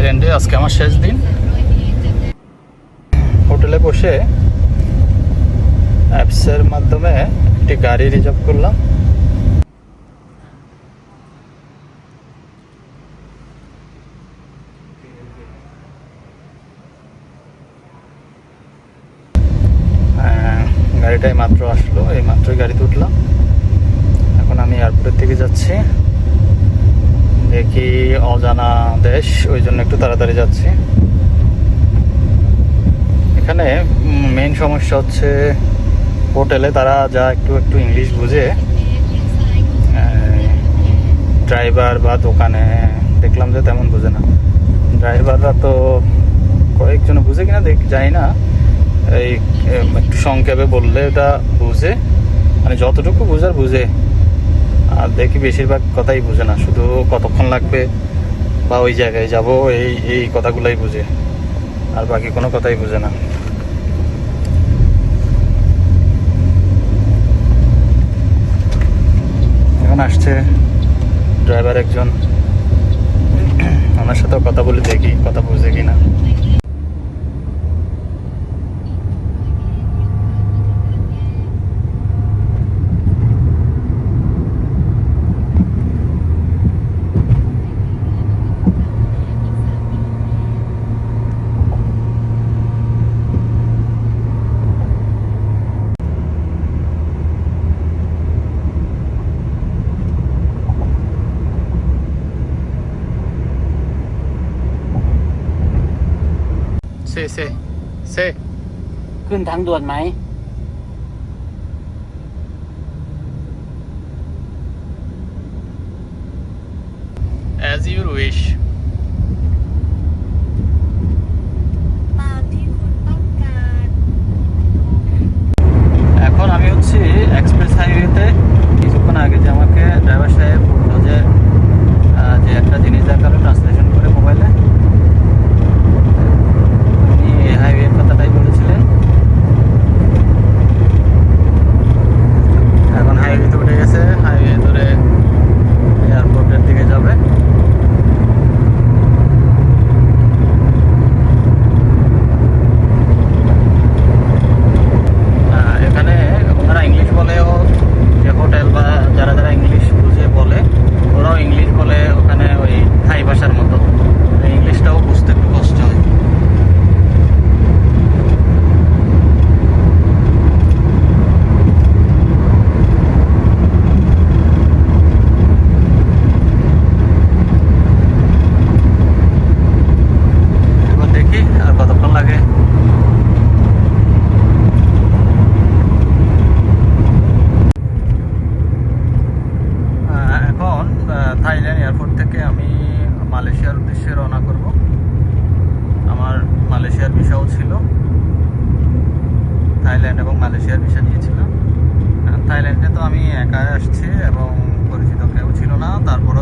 থাইল্যান্ডে আজকে আমার শেষ দিন। হোটেলে বসে অ্যাপসের মাধ্যমে একটি গাড়ি রিজার্ভ করলাম। গাড়িটাই মাত্র আসলো, এই মাত্রই গাড়িতে উঠলাম। এখন আমি এয়ারপোর্টের থেকে যাচ্ছি, দেখি অজানা দেশ, ওই জন্য একটু তাড়াতাড়ি যাচ্ছি। এখানে মেইন সমস্যা হচ্ছে হোটেলে তারা যা একটু একটু ইংলিশ বুঝে, ড্রাইভার বা দোকানে দেখলাম যে তেমন বুঝে না। ড্রাইভাররা তো কয়েকজন বুঝে কিনা জানি না, এই একটু সংক্ষেপে বললে ওটা বুঝে, মানে যতটুকু বুঝার বুঝে, আর দেখি বেশিরভাগ কথাই বুঝে না, শুধু কতক্ষণ লাগবে বা ওই জায়গায় যাব এই এই কথাগুলাই বুঝে, আর বাকি কোনো কথাই বুঝে না। এখন আসছে ড্রাইভার একজন, ওনার সাথেও কথা বলে দেখি কথা বুঝে কিনা।เซ ขึ้นทางด่วนไหม as you wish।ตามที่คุณต้องการ এখন আমি হচ্ছি এক্সপ্রেস হাইওয়েতে। কিছুক্ষণ আগে যে আমাকে ড্রাইভার সাহেব বললো যে একটা জিনিস দেখালো ট্রান্সলেশন করে মোবাইলে, উনি এই হাইওয়ের কথাটাই বলেছিলেন। এখন হাইওয়েতে উঠে গেছে, হাইওয়ে ধরে এয়ারপোর্টের দিকে যাবে। এখানে ওনারা ইংলিশ বলেও, যে হোটেল বা যারা যারা ইংলিশ বুঝে বলে ওরাও ইংলিশ বলে, ওখানে ওই থাই ভাষার মতো, ইংলিশটাও বুঝতে একটু কষ্ট হয়। এবার দেখি আর কতক্ষণ লাগে। এখন থাইল্যান্ড এয়ারপোর্ট থেকে আমি মালয়েশিয়ার উদ্দেশ্যে রওনা করব। আমার মালয়েশিয়ার ভিসাও ছিল, থাইল্যান্ড এবং মালয়েশিয়ার ভিসা নিয়েছিলাম। থাইল্যান্ডে তো আমি একাই আসছি এবং পরিচিত কেউ ছিল না, তারপর